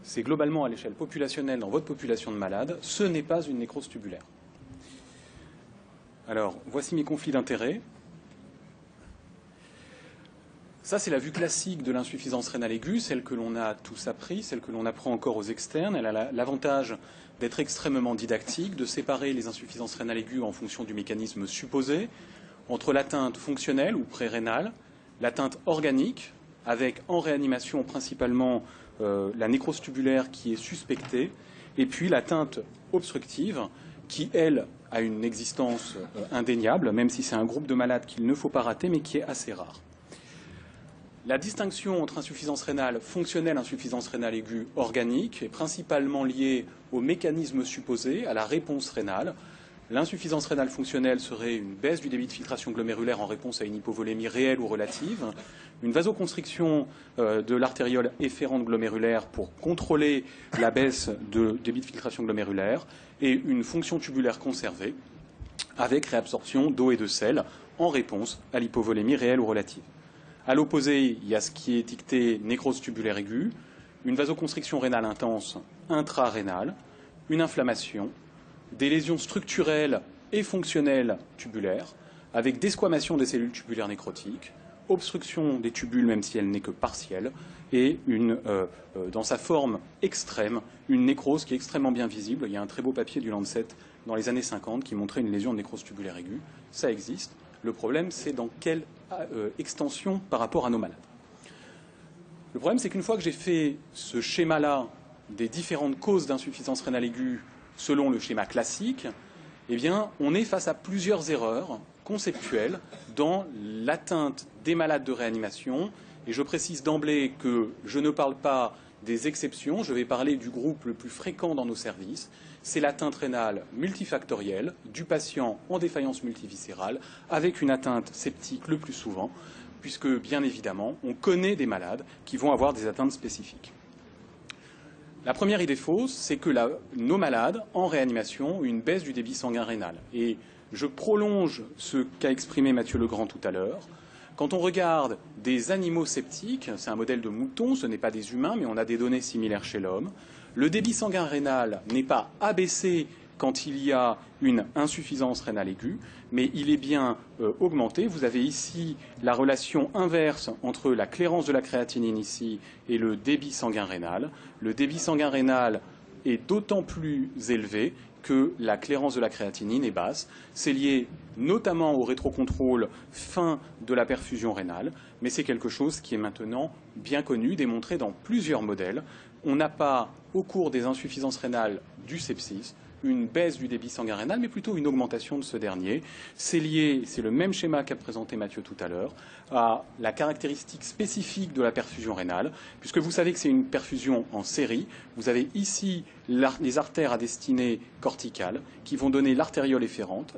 c'est globalement à l'échelle populationnelle dans votre population de malades, ce n'est pas une nécrose tubulaire. Alors, voici mes conflits d'intérêts. Ça, c'est la vue classique de l'insuffisance rénale aiguë, celle que l'on a tous appris, celle que l'on apprend encore aux externes. Elle a l'avantage d'être extrêmement didactique, de séparer les insuffisances rénales aiguës en fonction du mécanisme supposé, entre l'atteinte fonctionnelle ou pré-rénale, l'atteinte organique, avec en réanimation principalement la nécrose tubulaire qui est suspectée, et puis l'atteinte obstructive qui, elle, a une existence indéniable, même si c'est un groupe de malades qu'il ne faut pas rater, mais qui est assez rare. La distinction entre insuffisance rénale fonctionnelle et insuffisance rénale aiguë organique est principalement liée au mécanisme supposé, à la réponse rénale. L'insuffisance rénale fonctionnelle serait une baisse du débit de filtration glomérulaire en réponse à une hypovolémie réelle ou relative, une vasoconstriction de l'artériole efférente glomérulaire pour contrôler la baisse de débit de filtration glomérulaire et une fonction tubulaire conservée avec réabsorption d'eau et de sel en réponse à l'hypovolémie réelle ou relative. À l'opposé, il y a ce qui est étiqueté nécrose tubulaire aiguë, une vasoconstriction rénale intense intrarénale, une inflammation, des lésions structurelles et fonctionnelles tubulaires, avec desquamation des cellules tubulaires nécrotiques, obstruction des tubules, même si elle n'est que partielle, et dans sa forme extrême, une nécrose qui est extrêmement bien visible. Il y a un très beau papier du Lancet dans les années 50 qui montrait une lésion de nécrose tubulaire aiguë. Ça existe. Le problème, c'est dans quelle extension par rapport à nos malades. Le problème, c'est qu'une fois que j'ai fait ce schéma-là des différentes causes d'insuffisance rénale aiguë selon le schéma classique, eh bien, on est face à plusieurs erreurs conceptuelles dans l'atteinte des malades de réanimation. Et je précise d'emblée que je ne parle pas des exceptions, je vais parler du groupe le plus fréquent dans nos services. C'est l'atteinte rénale multifactorielle du patient en défaillance multiviscérale avec une atteinte septique le plus souvent, puisque bien évidemment, on connaît des malades qui vont avoir des atteintes spécifiques. La première idée fausse, c'est que nos malades en réanimation ont une baisse du débit sanguin rénal. Et je prolonge ce qu'a exprimé Mathieu Legrand tout à l'heure. Quand on regarde des animaux septiques, c'est un modèle de mouton, ce n'est pas des humains, mais on a des données similaires chez l'homme, le débit sanguin rénal n'est pas abaissé quand il y a une insuffisance rénale aiguë, mais il est bien augmenté. Vous avez ici la relation inverse entre la clairance de la créatinine ici et le débit sanguin rénal. Le débit sanguin rénal est d'autant plus élevé que la clairance de la créatinine est basse. C'est lié notamment au rétrocontrôle fin de la perfusion rénale, mais c'est quelque chose qui est maintenant bien connu, démontré dans plusieurs modèles. On n'a pas, au cours des insuffisances rénales du sepsis, une baisse du débit sanguin rénal, mais plutôt une augmentation de ce dernier. C'est lié, c'est le même schéma qu'a présenté Mathieu tout à l'heure, à la caractéristique spécifique de la perfusion rénale, puisque vous savez que c'est une perfusion en série. Vous avez ici les artères à destinée corticale qui vont donner l'artériole afférente,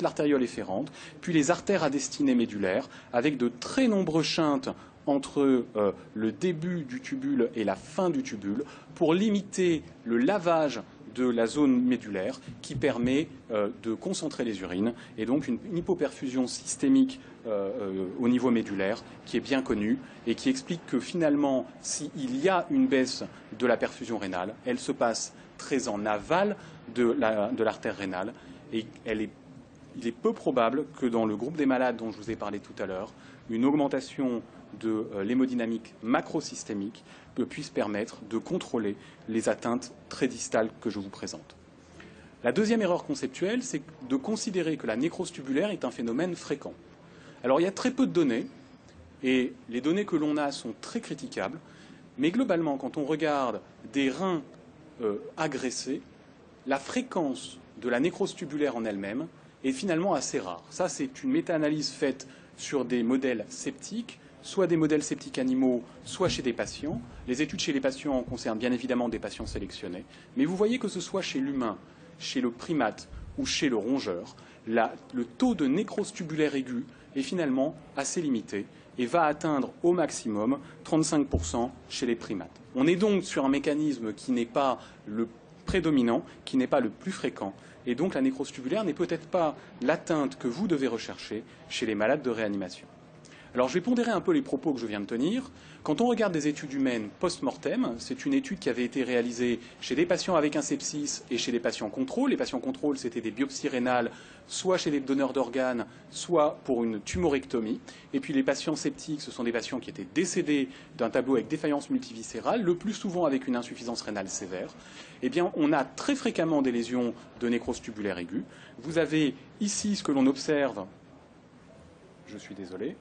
l'artériole efférente, puis les artères à destinée médulaire, avec de très nombreux shunts entre le début du tubule et la fin du tubule pour limiter le lavage de la zone médulaire qui permet de concentrer les urines et donc une hypoperfusion systémique au niveau médulaire qui est bien connue et qui explique que finalement, s'il y a une baisse de la perfusion rénale, elle se passe très en aval de l'artère rénale et il est peu probable que dans le groupe des malades dont je vous ai parlé tout à l'heure, une augmentation de l'hémodynamique macrosystémique puisse permettre de contrôler les atteintes très distales que je vous présente. La deuxième erreur conceptuelle, c'est de considérer que la nécrose tubulaire est un phénomène fréquent. Alors il y a très peu de données, et les données que l'on a sont très critiquables, mais globalement, quand on regarde des reins agressés, la fréquence de la nécrose tubulaire en elle-même est finalement assez rare. Ça, c'est une méta-analyse faite sur des modèles septiques, soit des modèles septiques animaux, soit chez des patients. Les études chez les patients concernent bien évidemment des patients sélectionnés. Mais vous voyez que ce soit chez l'humain, chez le primate ou chez le rongeur, le taux de nécrose tubulaire aiguë est finalement assez limité et va atteindre au maximum 35% chez les primates. On est donc sur un mécanisme qui n'est pas le prédominant, qui n'est pas le plus fréquent. Et donc la nécrose tubulaire n'est peut-être pas l'atteinte que vous devez rechercher chez les malades de réanimation. Alors je vais pondérer un peu les propos que je viens de tenir. Quand on regarde des études humaines post-mortem, c'est une étude qui avait été réalisée chez des patients avec un sepsis et chez des patients contrôle. Les patients contrôle, c'était des biopsies rénales, soit chez des donneurs d'organes, soit pour une tumorectomie. Et puis les patients septiques, ce sont des patients qui étaient décédés d'un tableau avec défaillance multiviscérale, le plus souvent avec une insuffisance rénale sévère. Eh bien, on a très fréquemment des lésions de nécrose tubulaire aiguë. Vous avez ici ce que l'on observe. Je suis désolé.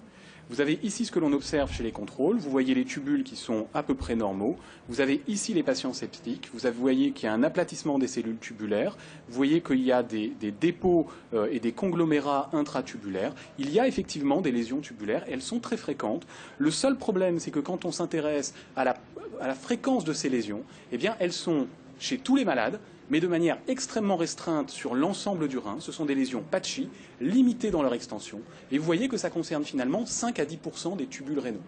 Vous avez ici ce que l'on observe chez les contrôles. Vous voyez les tubules qui sont à peu près normaux. Vous avez ici les patients septiques. Vous voyez qu'il y a un aplatissement des cellules tubulaires. Vous voyez qu'il y a des dépôts et des conglomérats intratubulaires. Il y a effectivement des lésions tubulaires. Elles sont très fréquentes. Le seul problème, c'est que quand on s'intéresse à la fréquence de ces lésions, eh bien, elles sont chez tous les malades, mais de manière extrêmement restreinte sur l'ensemble du rein. Ce sont des lésions patchy, limitées dans leur extension. Et vous voyez que ça concerne finalement 5 à 10% des tubules rénaux.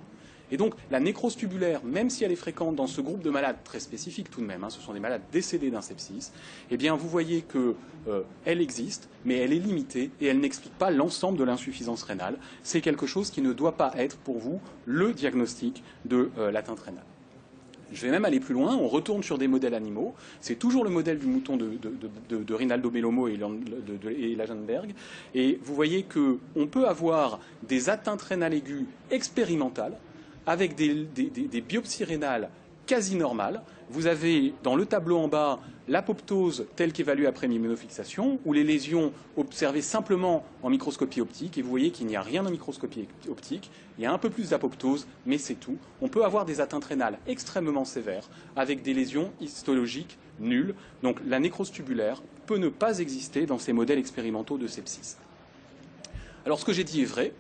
Et donc la nécrose tubulaire, même si elle est fréquente dans ce groupe de malades très spécifiques tout de même, ce sont des malades décédés d'un sepsis, eh bien vous voyez qu'elle existe, mais elle est limitée et elle n'explique pas l'ensemble de l'insuffisance rénale. C'est quelque chose qui ne doit pas être pour vous le diagnostic de l'atteinte rénale. Je vais même aller plus loin, on retourne sur des modèles animaux. C'est toujours le modèle du mouton de Rinaldo Bellomo et Lagenberg. Et vous voyez qu'on peut avoir des atteintes rénales aiguës expérimentales avec des biopsies rénales quasi normales. Vous avez dans le tableau en bas l'apoptose telle qu'évaluée après immunofixation, ou les lésions observées simplement en microscopie optique, et vous voyez qu'il n'y a rien en microscopie optique, il y a un peu plus d'apoptose, mais c'est tout. On peut avoir des atteintes rénales extrêmement sévères, avec des lésions histologiques nulles, donc la nécrose tubulaire peut ne pas exister dans ces modèles expérimentaux de sepsis. Alors ce que j'ai dit est vrai,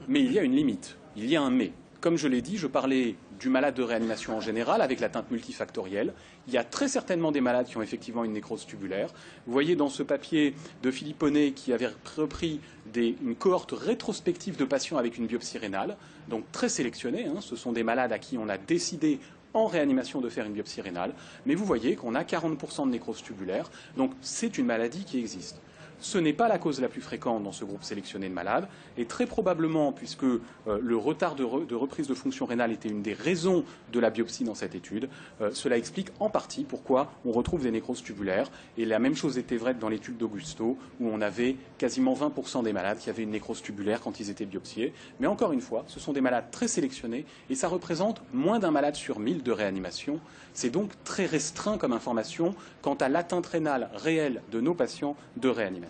mais il y a une limite, il y a un mais. Comme je l'ai dit, je parlais du malade de réanimation en général, avec l'atteinte multifactorielle. Il y a très certainement des malades qui ont effectivement une nécrose tubulaire. Vous voyez dans ce papier de Filipponet qui avait repris une cohorte rétrospective de patients avec une biopsie rénale, donc très sélectionnée. Ce sont des malades à qui on a décidé en réanimation de faire une biopsie rénale. Mais vous voyez qu'on a 40% de nécrose tubulaire, donc c'est une maladie qui existe. Ce n'est pas la cause la plus fréquente dans ce groupe sélectionné de malades, et très probablement, puisque le retard de reprise de fonction rénale était une des raisons de la biopsie dans cette étude, cela explique en partie pourquoi on retrouve des nécroses tubulaires. Et la même chose était vraie dans l'étude d'Augusto, où on avait quasiment 20% des malades qui avaient une nécrose tubulaire quand ils étaient biopsiés. Mais encore une fois, ce sont des malades très sélectionnés, et ça représente moins d'un malade sur 1000 de réanimation. C'est donc très restreint comme information quant à l'atteinte rénale réelle de nos patients de réanimation.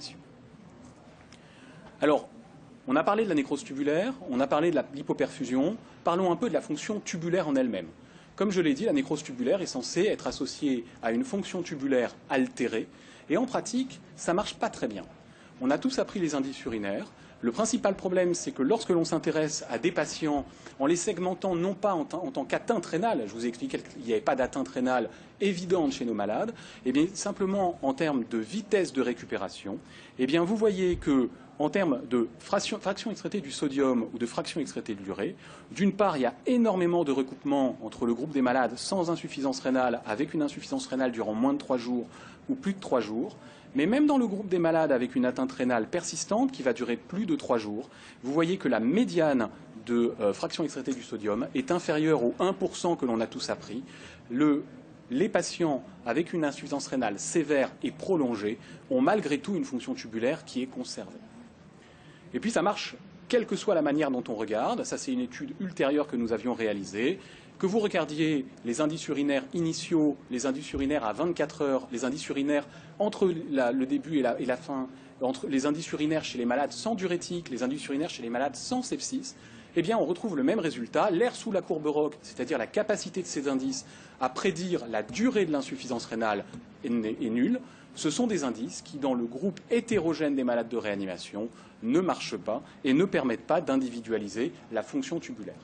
Alors, on a parlé de la nécrose tubulaire, on a parlé de l'hypoperfusion, parlons un peu de la fonction tubulaire en elle-même. Comme je l'ai dit, la nécrose tubulaire est censée être associée à une fonction tubulaire altérée, et en pratique, ça ne marche pas très bien. On a tous appris les indices urinaires. Le principal problème, c'est que lorsque l'on s'intéresse à des patients en les segmentant non pas en tant qu'atteinte rénale, je vous ai expliqué qu'il n'y avait pas d'atteinte rénale évidente chez nos malades, et bien simplement en termes de vitesse de récupération, et bien vous voyez que en termes de fraction excrétée du sodium ou de fraction excrétée de l'urée, d'une part, il y a énormément de recoupement entre le groupe des malades sans insuffisance rénale avec une insuffisance rénale durant moins de 3 jours ou plus de 3 jours. Mais même dans le groupe des malades avec une atteinte rénale persistante qui va durer plus de 3 jours, vous voyez que la médiane de fraction excrétée du sodium est inférieure au 1% que l'on a tous appris. Les patients avec une insuffisance rénale sévère et prolongée ont malgré tout une fonction tubulaire qui est conservée. Et puis ça marche quelle que soit la manière dont on regarde. Ça, c'est une étude ultérieure que nous avions réalisée. Que vous regardiez les indices urinaires initiaux, les indices urinaires à 24 heures, les indices urinaires entre le début et la fin, entre les indices urinaires chez les malades sans diurétique, les indices urinaires chez les malades sans sepsis, eh bien, on retrouve le même résultat. L'air sous la courbe ROC, c'est-à-dire la capacité de ces indices à prédire la durée de l'insuffisance rénale, est nulle. Ce sont des indices qui, dans le groupe hétérogène des malades de réanimation, ne marchent pas et ne permettent pas d'individualiser la fonction tubulaire.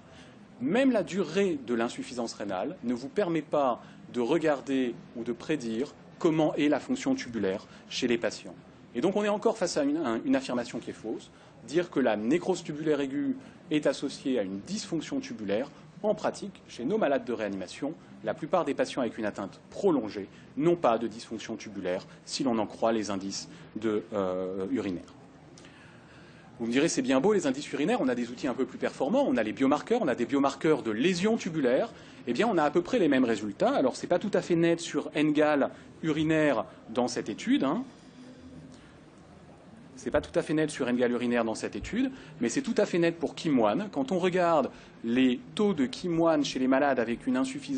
Même la durée de l'insuffisance rénale ne vous permet pas de regarder ou de prédire comment est la fonction tubulaire chez les patients. Et donc on est encore face à une affirmation qui est fausse. Dire que la nécrose tubulaire aiguë est associée à une dysfonction tubulaire, en pratique, chez nos malades de réanimation, la plupart des patients avec une atteinte prolongée n'ont pas de dysfonction tubulaire si l'on en croit les indices urinaires. Vous me direz, c'est bien beau les indices urinaires, on a des outils un peu plus performants, on a les biomarqueurs, on a des biomarqueurs de lésions tubulaires. Eh bien, on a à peu près les mêmes résultats. Alors, ce n'est pas tout à fait net sur NGAL urinaire dans cette étude. C'est pas tout à fait net sur NGAL urinaire dans cette étude, mais c'est tout à fait net pour KIM1. Quand on regarde les taux de KIM1 chez les malades avec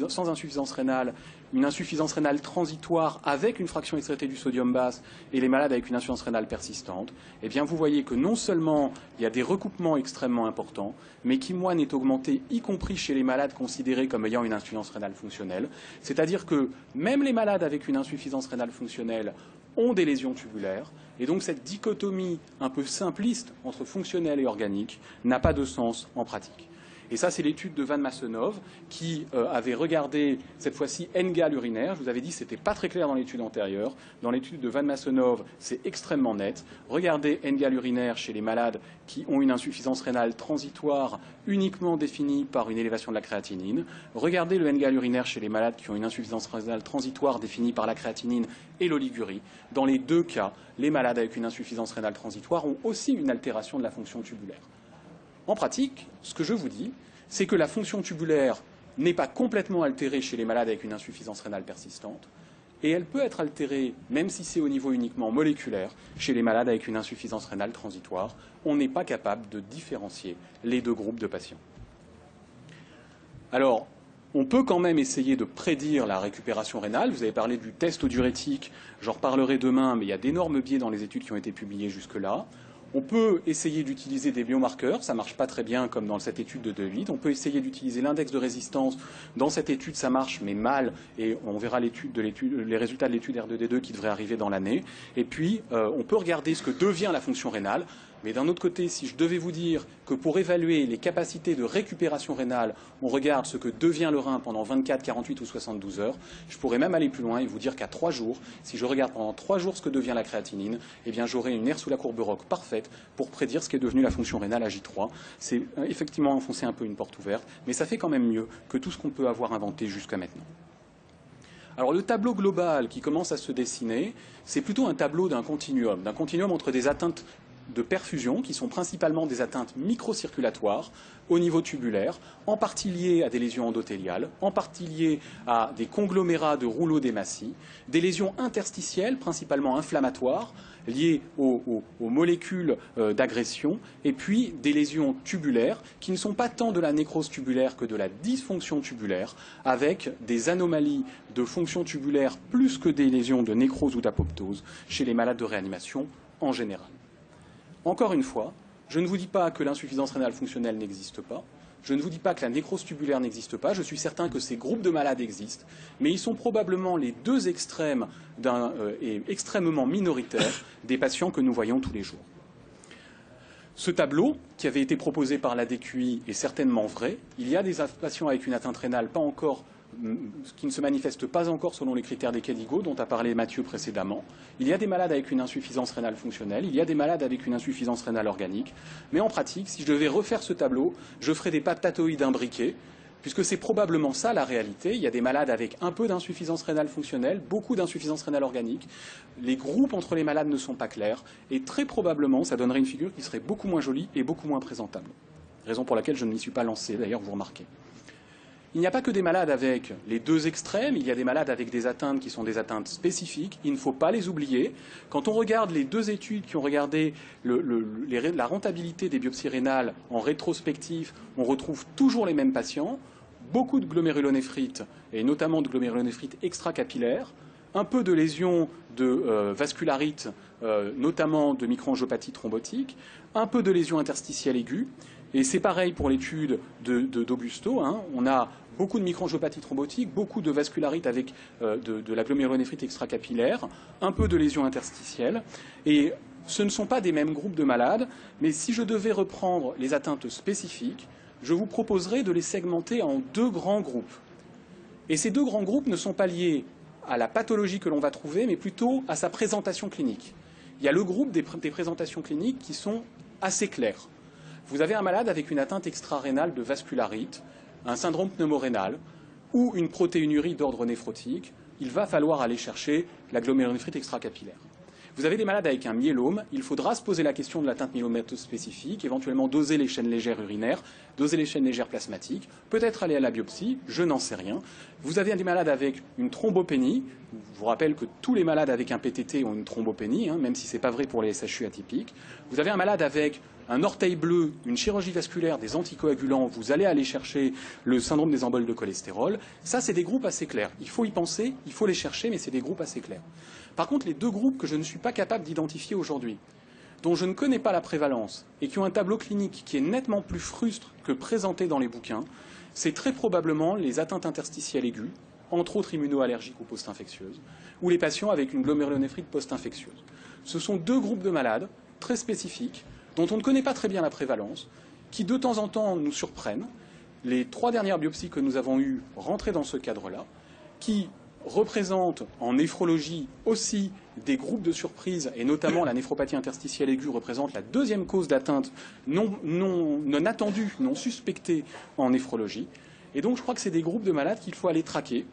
sans insuffisance rénale, une insuffisance rénale transitoire avec une fraction extraitée du sodium basse et les malades avec une insuffisance rénale persistante, eh bien vous voyez que non seulement il y a des recoupements extrêmement importants, mais KIM1 est augmenté y compris chez les malades considérés comme ayant une insuffisance rénale fonctionnelle. C'est-à-dire que même les malades avec une insuffisance rénale fonctionnelle ont des lésions tubulaires. Et donc cette dichotomie un peu simpliste entre fonctionnel et organique n'a pas de sens en pratique. Et ça, c'est l'étude de Van Massenove qui avait regardé cette fois-ci NGAL urinaire. Je vous avais dit que ce n'était pas très clair dans l'étude antérieure. Dans l'étude de Van Massenove, c'est extrêmement net. Regardez NGAL urinaire chez les malades qui ont une insuffisance rénale transitoire uniquement définie par une élévation de la créatinine. Regardez le NGAL urinaire chez les malades qui ont une insuffisance rénale transitoire définie par la créatinine et l'oligurie. Dans les deux cas, les malades avec une insuffisance rénale transitoire ont aussi une altération de la fonction tubulaire. En pratique, ce que je vous dis, c'est que la fonction tubulaire n'est pas complètement altérée chez les malades avec une insuffisance rénale persistante, et elle peut être altérée, même si c'est au niveau uniquement moléculaire, chez les malades avec une insuffisance rénale transitoire. On n'est pas capable de différencier les deux groupes de patients. Alors, on peut quand même essayer de prédire la récupération rénale. Vous avez parlé du test diurétique, j'en reparlerai demain, mais il y a d'énormes biais dans les études qui ont été publiées jusque-là. On peut essayer d'utiliser des biomarqueurs, ça ne marche pas très bien comme dans cette étude de DeWitt. On peut essayer d'utiliser l'index de résistance. Dans cette étude, ça marche, mais mal, et on verra les résultats de l'étude R2D2 qui devrait arriver dans l'année. Et puis, on peut regarder ce que devient la fonction rénale. Mais d'un autre côté, si je devais vous dire que pour évaluer les capacités de récupération rénale, on regarde ce que devient le rein pendant 24, 48 ou 72 heures, je pourrais même aller plus loin et vous dire qu'à 3 jours, si je regarde pendant 3 jours ce que devient la créatinine, eh bien j'aurai une aire sous la courbe ROC parfaite pour prédire ce qu'est devenu la fonction rénale à J3. C'est effectivement enfoncer un peu une porte ouverte, mais ça fait quand même mieux que tout ce qu'on peut avoir inventé jusqu'à maintenant. Alors le tableau global qui commence à se dessiner, c'est plutôt un tableau d'un continuum entre des atteintes de perfusion, qui sont principalement des atteintes microcirculatoires au niveau tubulaire, en partie liées à des lésions endothéliales, en partie liées à des conglomérats de rouleaux d'hématie, des lésions interstitielles, principalement inflammatoires, liées aux molécules d'agression, et puis des lésions tubulaires qui ne sont pas tant de la nécrose tubulaire que de la dysfonction tubulaire, avec des anomalies de fonction tubulaire plus que des lésions de nécrose ou d'apoptose chez les malades de réanimation en général. Encore une fois, je ne vous dis pas que l'insuffisance rénale fonctionnelle n'existe pas, je ne vous dis pas que la nécrose tubulaire n'existe pas, je suis certain que ces groupes de malades existent, mais ils sont probablement les deux extrêmes et extrêmement minoritaires des patients que nous voyons tous les jours. Ce tableau, qui avait été proposé par la DQI, est certainement vrai. Il y a des patients avec une atteinte rénale qui ne se manifestent pas encore selon les critères des KDIGO dont a parlé Mathieu précédemment. Il y a des malades avec une insuffisance rénale fonctionnelle, il y a des malades avec une insuffisance rénale organique. Mais en pratique, si je devais refaire ce tableau, je ferais des peptatoïdes imbriqués, puisque c'est probablement ça la réalité. Il y a des malades avec un peu d'insuffisance rénale fonctionnelle, beaucoup d'insuffisance rénale organique. Les groupes entre les malades ne sont pas clairs, et très probablement, ça donnerait une figure qui serait beaucoup moins jolie et beaucoup moins présentable. Raison pour laquelle je ne m'y suis pas lancé, d'ailleurs, vous remarquez. Il n'y a pas que des malades avec les deux extrêmes, il y a des malades avec des atteintes qui sont des atteintes spécifiques, il ne faut pas les oublier. Quand on regarde les deux études qui ont regardé la rentabilité des biopsies rénales en rétrospectif, on retrouve toujours les mêmes patients, beaucoup de glomérulonéphrite, et notamment de glomérulonéphrite extracapillaire, un peu de lésions de vascularite, notamment de microangiopathie thrombotique, un peu de lésions interstitielles aiguës. Et c'est pareil pour l'étude d'Augusto. On a beaucoup de microangiopathie thrombotique, beaucoup de vascularite avec de la glomérulonéphrite extracapillaire, un peu de lésions interstitielles. Et ce ne sont pas des mêmes groupes de malades, mais si je devais reprendre les atteintes spécifiques, je vous proposerais de les segmenter en deux grands groupes. Et ces deux grands groupes ne sont pas liés à la pathologie que l'on va trouver, mais plutôt à sa présentation clinique. Il y a le groupe des présentations cliniques qui sont assez claires. Vous avez un malade avec une atteinte extrarénale de vascularite, un syndrome pneumorénal ou une protéinurie d'ordre néphrotique, il va falloir aller chercher la glomérulonéphrite extracapillaire. Vous avez des malades avec un myélome, il faudra se poser la question de l'atteinte myélomatose spécifique, éventuellement doser les chaînes légères urinaires, doser les chaînes légères plasmatiques, peut-être aller à la biopsie, je n'en sais rien. Vous avez des malades avec une thrombopénie. Je vous rappelle que tous les malades avec un PTT ont une thrombopénie, même si ce n'est pas vrai pour les SHU atypiques. Vous avez un malade avec un orteil bleu, une chirurgie vasculaire, des anticoagulants, vous allez aller chercher le syndrome des emboles de cholestérol. Ça, c'est des groupes assez clairs. Il faut y penser, il faut les chercher, mais c'est des groupes assez clairs. Par contre, les deux groupes que je ne suis pas capable d'identifier aujourd'hui, dont je ne connais pas la prévalence et qui ont un tableau clinique qui est nettement plus frustre que présenté dans les bouquins, c'est très probablement les atteintes interstitielles aiguës, entre autres immunoallergiques ou post-infectieuses, ou les patients avec une glomérulonéphrite post-infectieuse. Ce sont deux groupes de malades très spécifiques, dont on ne connaît pas très bien la prévalence, qui de temps en temps nous surprennent. Les 3 dernières biopsies que nous avons eues rentraient dans ce cadre-là, qui représentent en néphrologie aussi des groupes de surprise, et notamment la néphropathie interstitielle aiguë représente la deuxième cause d'atteinte non attendue, non suspectée en néphrologie. Et donc je crois que c'est des groupes de malades qu'il faut aller traquer.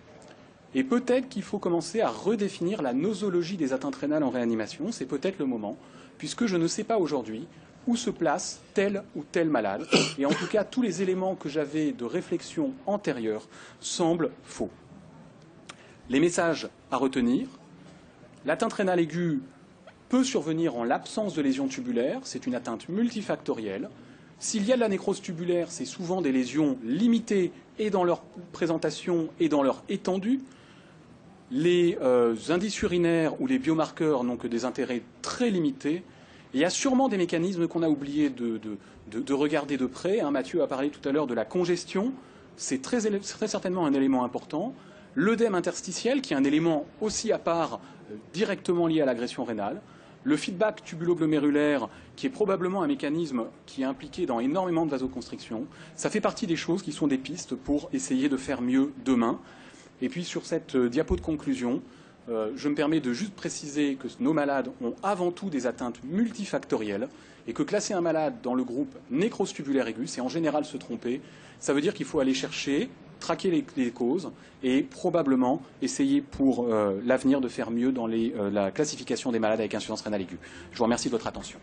Et peut-être qu'il faut commencer à redéfinir la nosologie des atteintes rénales en réanimation. C'est peut-être le moment, puisque je ne sais pas aujourd'hui où se place tel ou tel malade. Et en tout cas, tous les éléments que j'avais de réflexion antérieure semblent faux. Les messages à retenir: l'atteinte rénale aiguë peut survenir en l'absence de lésions tubulaires, c'est une atteinte multifactorielle. S'il y a de la nécrose tubulaire, c'est souvent des lésions limitées et dans leur présentation et dans leur étendue. Les indices urinaires ou les biomarqueurs n'ont que des intérêts très limités. Il y a sûrement des mécanismes qu'on a oublié de regarder de près. Mathieu a parlé tout à l'heure de la congestion, c'est très certainement un élément important. L'œdème interstitiel, qui est un élément aussi à part, directement lié à l'agression rénale. Le feedback tubulo-glomérulaire, qui est probablement un mécanisme qui est impliqué dans énormément de vasoconstriction. Ça fait partie des choses qui sont des pistes pour essayer de faire mieux demain. Et puis sur cette diapo de conclusion, je me permets de juste préciser que nos malades ont avant tout des atteintes multifactorielles et que classer un malade dans le groupe nécrose tubulaire aiguë, c'est en général se tromper. Ça veut dire qu'il faut aller chercher, traquer les causes et probablement essayer pour l'avenir de faire mieux dans la classification des malades avec insuffisance rénale aiguë. Je vous remercie de votre attention.